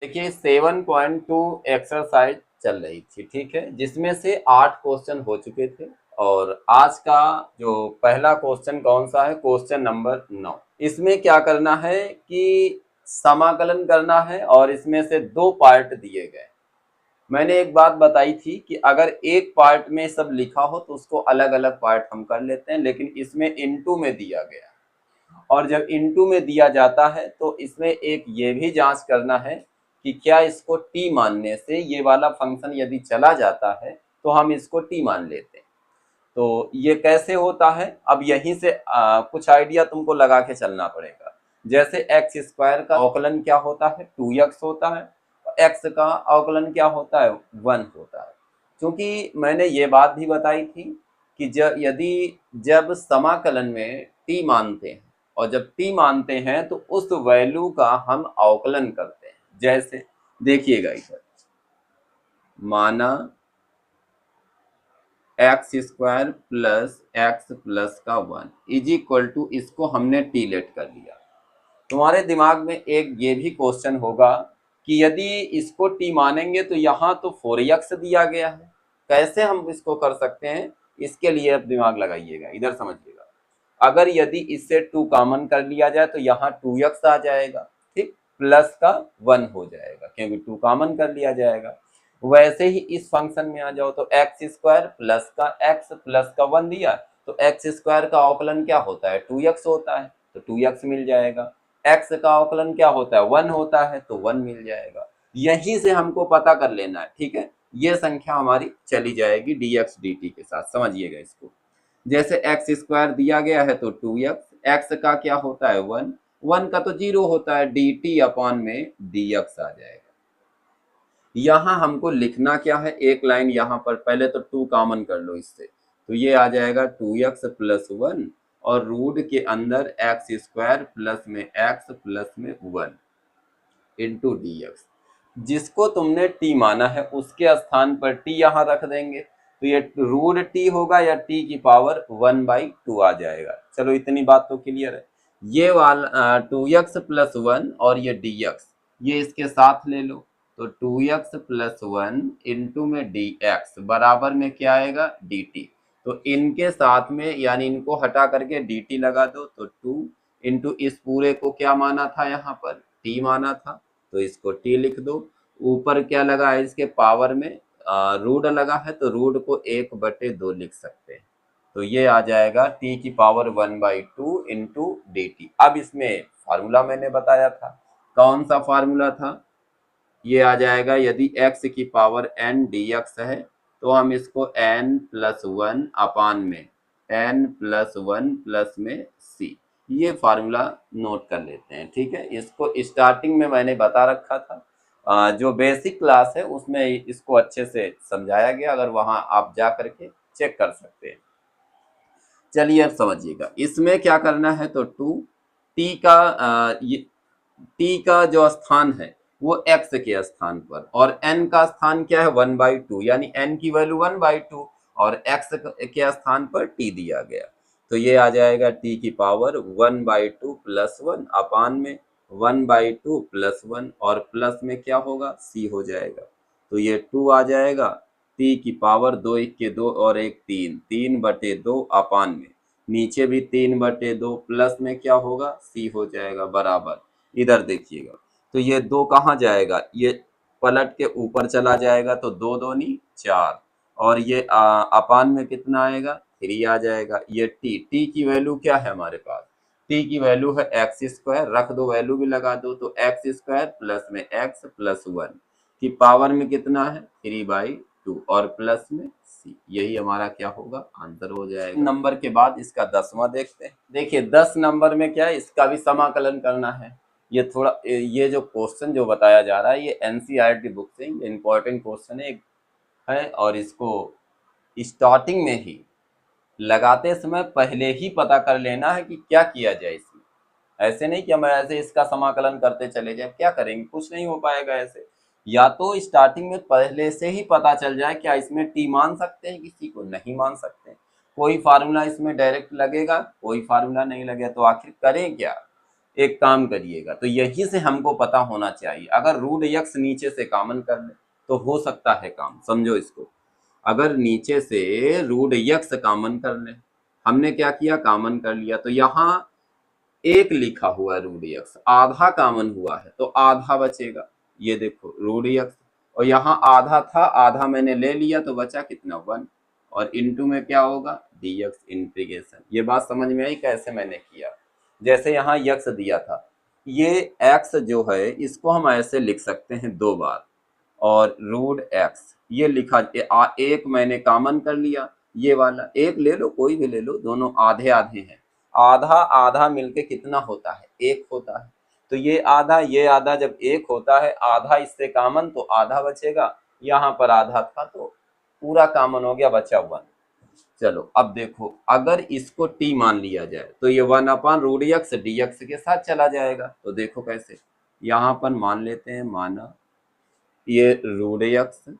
देखिए 7.2 एक्सरसाइज चल रही थी, ठीक है, जिसमें से 8 क्वेश्चन हो चुके थे। और आज का जो पहला क्वेश्चन कौन सा है, क्वेश्चन नंबर 9। इसमें क्या करना है कि समाकलन करना है और इसमें से 2 पार्ट दिए गए। मैंने एक बात बताई थी कि अगर एक पार्ट में सब लिखा हो तो उसको अलग अलग पार्ट हम कर लेते हैं, लेकिन इसमें इनटू में दिया गया। और जब इनटू में दिया जाता है तो इसमें एक ये भी जांच करना है कि क्या इसको टी मानने से ये वाला फंक्शन यदि चला जाता है तो हम इसको टी मान लेते हैं। तो ये कैसे होता है, अब यहीं से कुछ आइडिया तुमको लगा के चलना पड़ेगा। जैसे एक्स स्क्वायर का अवकलन क्या होता है, 2x होता है। एक्स का अवकलन क्या होता है, 1 होता है। क्योंकि मैंने ये बात भी बताई थी कि जब समाकलन में टी मानते हैं और जब टी मानते हैं तो उस वैल्यू का हम अवकलन करते हैं। जैसे देखिएगा इधर, माना x square plus x plus का 1 इज इक्वल टू, इसको हमने टी लेट कर लिया। तुम्हारे दिमाग में एक ये भी क्वेश्चन होगा कि यदि इसको टी मानेंगे तो यहाँ तो 4x दिया गया है, कैसे हम इसको कर सकते हैं। इसके लिए अब दिमाग लगाइएगा, इधर समझिएगा। अगर यदि इससे 2 कॉमन कर लिया जाए तो यहाँ 2x आ जाएगा, ठीक, प्लस का 1 हो जाएगा क्योंकि 2 कॉमन कर लिया जाएगा। वैसे ही इस फंक्शन में आ जाओ तो एक्स स्क्वायर प्लस का एक्स प्लस का 1 दिया तो एक्स स्क्वायर का अवकलन क्या होता है, 2x होता है, तो 2x मिल जाएगा। एक्स का अवकलन क्या होता है, 1 होता है, तो 1 मिल जाएगा। यहीं से हमको पता कर लेना है, ठीक है। ये संख्या हमारी चली जाएगी dx dt के साथ, समझिएगा इसको। जैसे एक्स स्क्वायर दिया गया है तो 2x, एक्स का क्या होता है 1, 1 का तो 0 होता है, dt अपॉन में dx आ जाएगा। यहाँ हमको लिखना क्या है, एक लाइन यहाँ पर, पहले तो 2 कॉमन कर लो इससे, तो ये आ जाएगा 2x प्लस 1 और रूट के अंदर एक्स स्क्वायर प्लस में एक्स प्लस में 1 इंटू dx। जिसको तुमने t माना है उसके स्थान पर t यहाँ रख देंगे तो ये रूट t होगा या t की पावर 1/2 आ जाएगा। चलो इतनी बात तो क्लियर है। ये वाला 2x प्लस 1 और ये dx, ये इसके साथ ले लो तो 2x प्लस 1 इंटू में dx बराबर में क्या आएगा, dt। तो इनके साथ में यानी इनको हटा करके dt लगा दो तो 2 इंटू इस पूरे को क्या माना था, यहाँ पर t माना था तो इसको t लिख दो। ऊपर क्या लगा है, इसके पावर में रूट लगा है तो रूट को 1/2 लिख सकते हैं। तो ये आ जाएगा t की पावर 1/2 इंटू डी टी। अब इसमें फार्मूला मैंने बताया था, कौन सा फार्मूला था, ये आ जाएगा यदि x की पावर n dx है तो हम इसको n प्लस 1 अपान में n प्लस 1 प्लस में c, ये फार्मूला नोट कर लेते हैं, ठीक है। इसको स्टार्टिंग में मैंने बता रखा था, जो बेसिक क्लास है उसमें इसको अच्छे से समझाया गया, अगर वहां आप जा करके चेक कर सकते हैं। चलिए अब समझिएगा इसमें क्या करना है, तो टी का टी का जो स्थान है वो x के स्थान पर और n का स्थान क्या है 1/2, यानी n की वैल्यू 1/2 और x के स्थान पर t दिया गया। तो ये आ जाएगा t की पावर 1/2 प्लस 1 अपान में 1/2 प्लस 1 और प्लस में क्या होगा, c हो जाएगा। तो ये 2 आ जाएगा, t की पावर 2 1 के 2 और 1 3, 3/2 अपान में नीचे भी 3/2 प्लस में क्या होगा, c हो जाएगा बराबर। इधर देखिएगा तो ये 2 कहाँ जाएगा, ये पलट के ऊपर चला जाएगा तो 2 दूनी 4 और ये अपान में कितना आएगा, 3 आ जाएगा। ये t की वैल्यू क्या है हमारे पास, t की वैल्यू है एक्स स्क्वायर, रख दो वैल्यू भी लगा दो तो एक्स स्क्वायर प्लस में एक्स प्लस 1 की पावर में कितना है 3/2 और प्लस में c, यही हमारा क्या होगा, आंसर हो जाएगा। नंबर के बाद इसका 10वां देखते हैं। देखिए 10 नंबर में क्या है, इसका भी समाकलन करना है। ये जो क्वेश्चन जो बताया जा रहा है ये एनसीईआरटी बुक से इम्पोर्टेंट क्वेश्चन है और इसको स्टार्टिंग में ही लगाते समय पहले ही पता कर लेना है कि क्या किया जाए इसमें। ऐसे नहीं कि हम ऐसे इसका समाकलन करते चले जाए, क्या करेंगे, कुछ नहीं हो पाएगा ऐसे। या तो स्टार्टिंग में पहले से ही पता चल जाए क्या इसमें टी मान सकते हैं, किसी को नहीं मान सकते, कोई फार्मूला इसमें डायरेक्ट लगेगा, कोई फार्मूला नहीं लगे, तो आखिर करें क्या। एक काम करिएगा, तो यही से हमको पता होना चाहिए, अगर रूट यक्स नीचे से कॉमन कर ले तो हो सकता है काम, समझो इसको। अगर नीचे से रूट यक्स कॉमन कर ले, हमने क्या किया, कॉमन कर लिया, तो यहाँ एक लिखा हुआ है रूट यक्स, आधा कॉमन हुआ है तो आधा बचेगा, ये देखो रूट यक्स, और यहाँ आधा था, आधा मैंने ले लिया तो बचा कितना, 1, और इनटू में क्या होगा, dx इंटीग्रेशन। ये बात समझ में आई कैसे मैंने किया, जैसे यहाँ यक्स दिया था, ये x जो है इसको हम ऐसे लिख सकते हैं 2 बार, और रूट एक्स ये लिखा, एक मैंने कॉमन कर लिया, ये वाला एक ले लो, कोई भी ले लो, दोनों आधे आधे हैं, आधा आधा मिलके कितना होता है, एक होता है, तो ये आधा जब एक होता है, आधा इससे कॉमन तो आधा बचेगा, यहाँ पर आधा था तो पूरा कॉमन हो गया, बचा 1। चलो अब देखो, अगर इसको t मान लिया जाए तो ये 1 अपान रूट एक्स dx के साथ चला जाएगा, तो देखो कैसे, यहाँ पर मान लेते हैं, माना ये रूट एक्स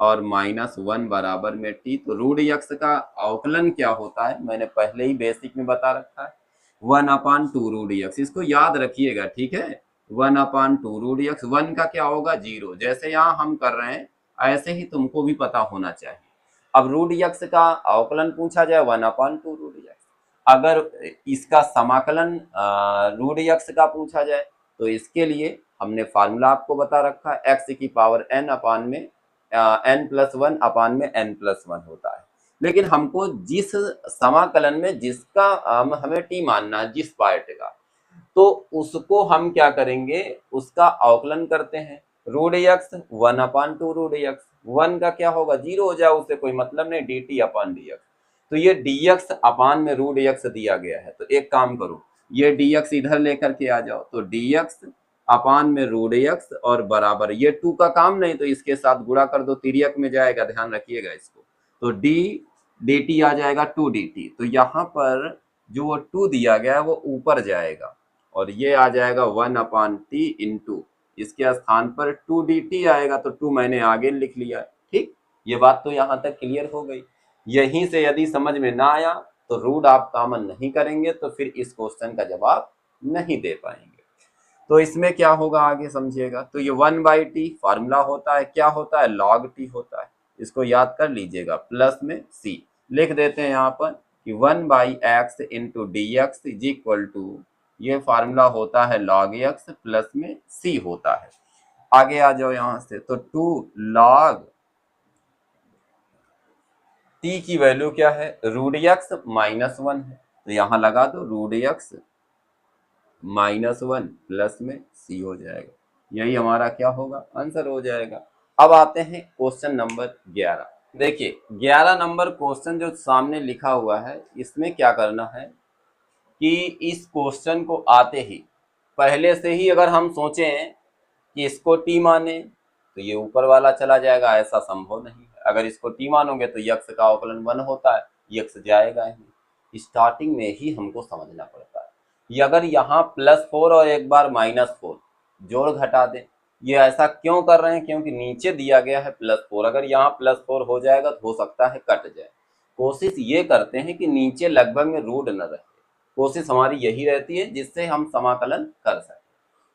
और -1 बराबर में t, तो रूट एक्स का अवकलन क्या होता है, मैंने पहले ही बेसिक में बता रखा है, 1/2 रूट एक्स, इसको याद रखिएगा, ठीक है, 1/2 रूट एक्स, 1 का क्या होगा, 0, जैसे यहाँ हम कर रहे हैं ऐसे ही तुमको भी पता होना चाहिए। अब रूट एक्स का अवकलन पूछा जाए, 1/2 रूट एक्स, अगर इसका समाकलन रूट एक्स का पूछा जाए तो इसके लिए हमने फार्मूला आपको बता रखा है, x की पावर n अपान में n+1 अपान में n+1 होता है, लेकिन हमको जिस समाकलन में जिसका हमें t मानना है, जिस पार्ट का, तो उसको हम क्या करेंगे, उसका अवकलन करते हैं, रूट एक्स 1/2 रूट एक्स, 1 का क्या होगा, 0 हो जाए, उससे कोई मतलब नहीं, dt अपान dx, तो ये dx अपान में रूट एक्स दिया गया है, तो एक काम करो, ये dx इधर लेकर के आ जाओ, तो dx अपान में रूट एक्स और बराबर, ये 2 का काम नहीं तो इसके साथ गुणा कर दो, तिर्यक में जाएगा, ध्यान रखिएगा इसको, तो d dt आ जाएगा 2 dt, तो यहाँ पर जो वो 2 दिया गया है वो ऊपर जाएगा, और ये आ जाएगा 1/t इंटू, इसके स्थान पर 2 dt आएगा, तो 2 मैंने आगे लिख लिया, ठीक, ये बात तो यहाँ तक क्लियर हो गई। यहीं से यदि समझ में ना आया तो रूट आप कॉमन नहीं करेंगे तो फिर इस क्वेश्चन का जवाब नहीं दे पाएंगे। तो इसमें क्या होगा आगे समझिएगा, तो ये 1/t फार्मूला होता है, क्या होता है, log t होता है, इसको याद कर लीजिएगा, प्लस में c लिख देते हैं यहाँ पर कि 1/x into dx is equal to, ये फार्मूला होता है log x प्लस में c होता है। आगे आ जाओ यहाँ से, तो 2 log t की वैल्यू क्या है, रूट x -1 है, तो यहाँ लगा दो रूट x -1 प्लस में c हो जाएगा, यही हमारा क्या होगा, आंसर हो जाएगा। अब आते हैं क्वेश्चन नंबर 11। देखिए 11 नंबर क्वेश्चन जो सामने लिखा हुआ है, इसमें क्या करना है कि इस क्वेश्चन को आते ही पहले से ही अगर हम सोचें कि इसको t माने तो ये ऊपर वाला चला जाएगा, ऐसा संभव नहीं है, अगर इसको t मानोगे तो यक्स का अवकलन 1 होता है, यक्स जाएगा ही, स्टार्टिंग में ही हमको समझना पड़ता है। ये अगर यहाँ +4 और एक बार -4 जोड़ घटा दें, ये ऐसा क्यों कर रहे हैं, क्योंकि नीचे दिया गया है +4, अगर यहाँ +4 हो जाएगा तो हो सकता है कट जाए, कोशिश ये करते हैं कि नीचे लगभग में रूट न रहे, कोशिश हमारी यही रहती है जिससे हम समाकलन कर सकें।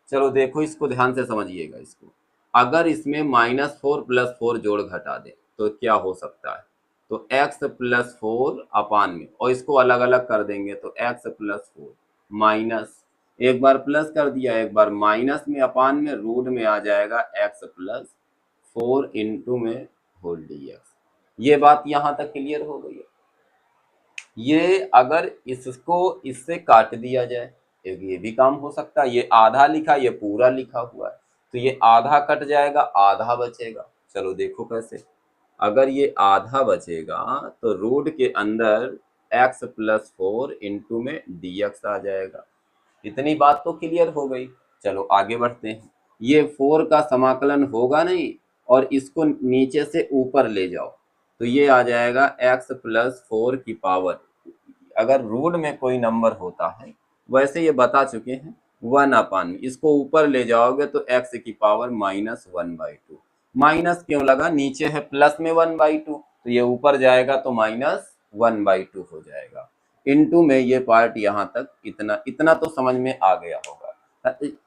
चलो देखो इसको ध्यान से समझिएगा, इसको अगर इसमें -4 +4 जोड़ घटा दे तो क्या हो सकता है, तो x +4 अपान में, और इसको अलग अलग कर देंगे तो x +4 माइनस, एक बार प्लस कर दिया, एक बार माइनस में, अपान में, रूट में आ जाएगा x +4 इंटू में होल dx। ये बात यहाँ तक क्लियर हो गई है। ये अगर इसको इससे काट दिया जाए, ये भी काम हो सकता है, ये आधा लिखा, ये पूरा लिखा हुआ है, तो ये आधा कट जाएगा, आधा बचेगा। चलो देखो कैसे, अगर ये आधा बचेगा तो रूट के अंदर x +4 इंटू में dx आ जाएगा। इतनी बात तो क्लियर हो गई। चलो आगे बढ़ते हैं, ये 4 का समाकलन होगा नहीं, और इसको नीचे से ऊपर ले जाओ तो ये आ जाएगा x +4 की पावर, अगर रूट में कोई नंबर होता है, वैसे ये बता चुके हैं, 1 अपान में, इसको ऊपर ले जाओगे तो x की पावर -1/2, माइनस क्यों लगा, नीचे है प्लस में 1/2, तो ये ऊपर जाएगा तो -1/2 हो जाएगा। इनटू में ये पार्ट यहाँ तक, इतना इतना तो समझ में आ गया होगा।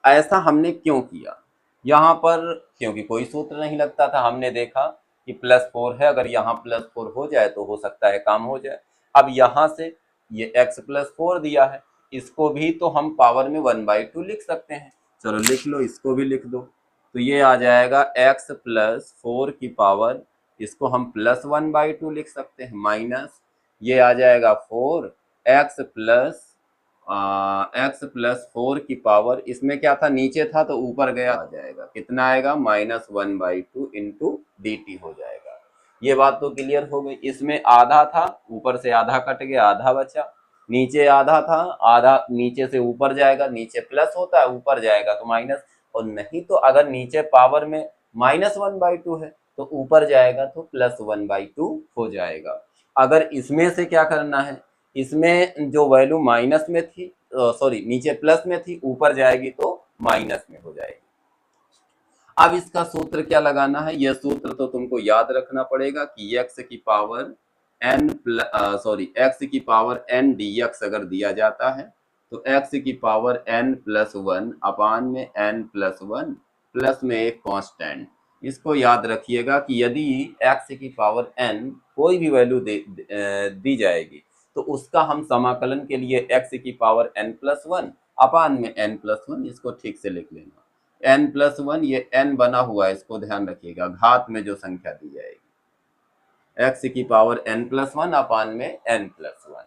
ऐसा हमने क्यों किया यहाँ पर, क्योंकि कोई सूत्र नहीं लगता था। हमने देखा कि +4 है, अगर यहाँ +4 हो जाए तो हो सकता है काम हो जाए। अब यहाँ से ये x+4 दिया है, इसको भी तो हम पावर में 1/2 लिख सकते हैं। चलो लिख लो, इसको भी लिख दो। तो ये आ जाएगा x+4 की पावर, इसको हम +1/2 लिख सकते हैं, माइनस ये आ जाएगा 4 x+4 की पावर, इसमें क्या था नीचे था तो ऊपर गया, आ जाएगा कितना आएगा -1/2 इंटू dt हो जाएगा। ये बात तो क्लियर हो गई। इसमें आधा था, ऊपर से आधा कट गया, आधा बचा। नीचे आधा था, आधा नीचे से ऊपर जाएगा, नीचे प्लस होता है ऊपर जाएगा तो माइनस, और नहीं तो अगर नीचे पावर में -1/2 है तो ऊपर जाएगा तो +1/2 हो जाएगा। अगर इसमें से क्या करना है, इसमें जो वैल्यू माइनस में थी, सॉरी नीचे प्लस में थी, ऊपर जाएगी तो माइनस में हो जाएगी। अब इसका सूत्र क्या लगाना है, यह सूत्र तो तुमको याद रखना पड़ेगा कि x की पावर n dx अगर दिया जाता है तो x की पावर n+1 अपान में n+1 प्लस में एक कांस्टेंट। इसको याद रखिएगा कि यदि x की पावर n कोई भी वैल्यू दी जाएगी तो उसका हम समाकलन के लिए x की पावर n+1 अपान में n+1, इसको ठीक से लिख लेना। n+1 ये n बना हुआ है, इसको ध्यान रखिएगा, घात में जो संख्या दी जाएगी, x की पावर n+1 अपान में n+1।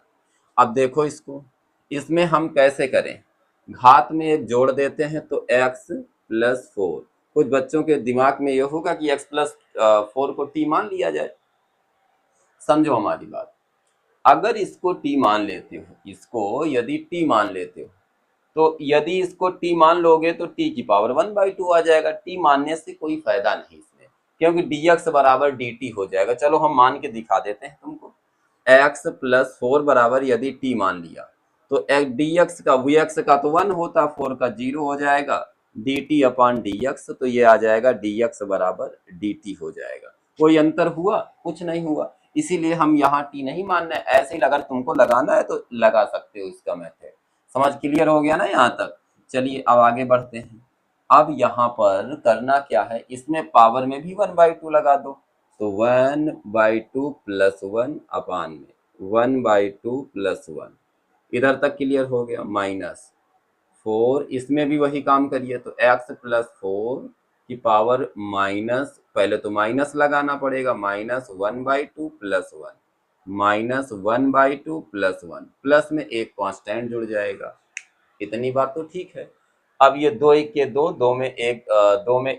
अब देखो इसको, इसमें हम कैसे करें, घात में एक जोड़ देते हैं तो x+4। कुछ बच्चों के दिमाग में ये होगा कि x+4 को t मान लिया जाए। समझो हमारी बात, अगर इसको t मान लेते हो, इसको यदि t मान लेते हो तो यदि इसको t मान लोगे तो t की पावर 1/2 आ जाएगा। t मानने से कोई फायदा नहीं इसमें, क्योंकि dx बराबर dt हो जाएगा। चलो हम मान के दिखा देते हैं तुमको। x+4 बराबर यदि t मान लिया तो dx का vx का तो 1 होता, 4 का 0 हो जाएगा, dt अपान dx, तो ये आ जाएगा dx बराबर dt हो जाएगा। कोई अंतर हुआ? कुछ नहीं हुआ। इसीलिए हम यहाँ t नहीं मानना है, ऐसे ही अगर तुमको लगाना है तो लगा सकते हो इसका मेथड। समझ क्लियर हो गया ना यहाँ तक? चलिए अब आगे बढ़ते हैं। अब यहाँ पर करना क्या है, इसमें पावर में भी 1/2 लगा दो, तो 1/2 + 1 अपान में 1/2 + 1, इधर तक क्लियर हो गया, -4, इसमें भी वही काम करिए तो x+4 की पावर माइनस, पहले तो माइनस लगाना पड़ेगा, -1/2 + 1, -1/2 + 1, प्लस में एक कांस्टेंट जुड़ जाएगा। इतनी बात तो ठीक है। अब ये 2 1 के 2, 2 में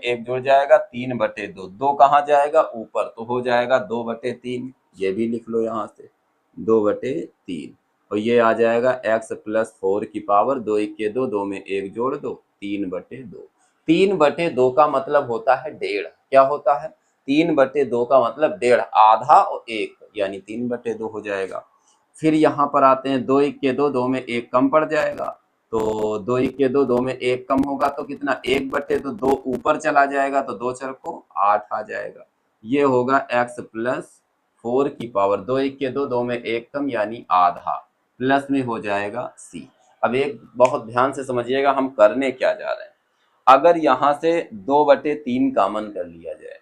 1 जुड़ जाएगा, 3/2, 2 कहाँ जाएगा ऊपर, तो हो जाएगा 2/3, ये भी लिख लो यहाँ से 2/3, और ये आ जाएगा x+4 की पावर 2 1 के 2, 2 में 1 जोड़ दो, 3/2। 3/2 का मतलब होता है 1.5, क्या होता है 3/2 का मतलब 1.5, आधा और 1 यानी 3/2 हो जाएगा। फिर यहाँ पर आते हैं 2 1 के 2, 2 में 1 कम पड़ जाएगा, तो 2 1 के 2, 2 में 1 कम होगा तो कितना 1/2 ऊपर चला जाएगा तो 2 चरको 8 आ जाएगा। ये होगा x+4 की पावर 2 1 के 2, 2 में 1 कम यानी आधा, प्लस में हो जाएगा c। अब एक बहुत ध्यान से समझिएगा हम करने क्या जा रहे हैं। अगर यहाँ से 2/3 कामन कर लिया जाए,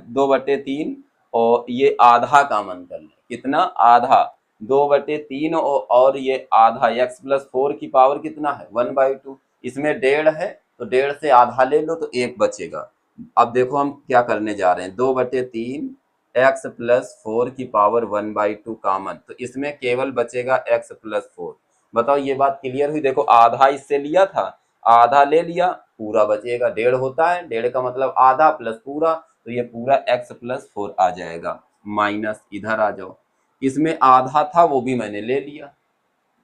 2/3 और ये आधा कामन कर ले, कितना आधा, 2/3 और ये आधा, x+4 की पावर कितना है 1/2, इसमें 1.5 है तो 1.5 से आधा ले लो तो 1 बचेगा। अब देखो हम क्या करने जा रहे हैं, 2/3 x+4 की पावर 1/2 कामन, तो इसमें केवल बचेगा x+4। बताओ ये बात क्लियर हुई? देखो आधा इससे लिया था, आधा ले लिया, पूरा बचेगा, 1.5 होता है, 1.5 का मतलब आधा प्लस पूरा, तो ये पूरा x+4 आ जाएगा। माइनस इधर आ जाओ, इसमें आधा था वो भी मैंने ले लिया,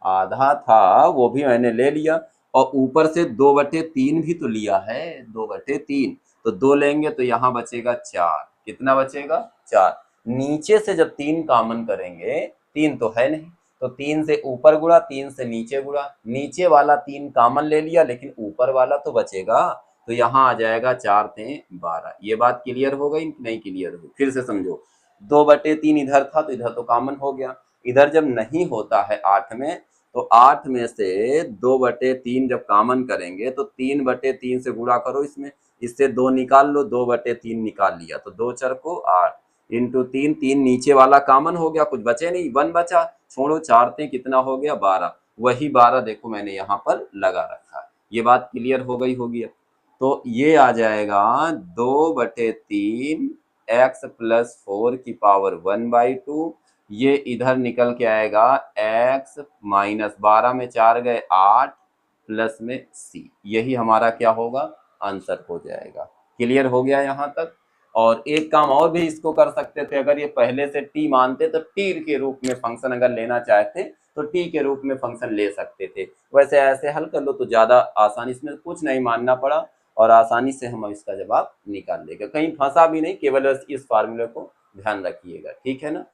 आधा था वो भी मैंने ले लिया, और ऊपर से 2/3 भी तो लिया है, 2/3, तो 2 लेंगे तो यहाँ बचेगा 4, कितना बचेगा 4। नीचे से जब 3 कॉमन करेंगे, 3 तो है नहीं, तो 3 से ऊपर गुणा, 3 से नीचे गुणा, नीचे वाला 3 कॉमन ले लिया लेकिन ऊपर वाला तो बचेगा, तो यहाँ आ जाएगा 4 × 12। ये बात क्लियर हो गई? नहीं क्लियर हुई? फिर से समझो, 2/3 इधर था तो इधर तो कॉमन हो गया, इधर जब नहीं होता है 8 में, तो 8 में से 2/3 जब कॉमन करेंगे तो 3/3 से गुणा करो इसमें, इससे 2 निकाल लो, 2/3 निकाल लिया तो 2 4 को 8 इंटू 3, 3 नीचे वाला कॉमन हो गया, कुछ बचे नहीं, 1 बचा, छोड़ो 4 से कितना हो गया 12, वही 12 देखो मैंने यहाँ पर लगा रखा है। ये बात क्लियर हो गई होगी अब। तो ये आ जाएगा 2/3 x प्लस 4 की पावर 1/2, ये इधर निकल के आएगा x माइनस 12 में 4 गए 8 प्लस में c, यही हमारा क्या होगा आंसर हो जाएगा। क्लियर हो गया यहाँ तक। और एक काम और भी इसको कर सकते थे, अगर ये पहले से t मानते तो t के रूप में फंक्शन अगर लेना चाहते तो t के रूप में फंक्शन ले सकते थे। वैसे ऐसे हल कर लो तो ज्यादा आसानी, इसमें कुछ नहीं मानना पड़ा और आसानी से हम इसका जवाब निकाल लेंगे, कहीं फंसा भी नहीं, केवल इस फार्मूले को ध्यान रखिएगा, ठीक है ना।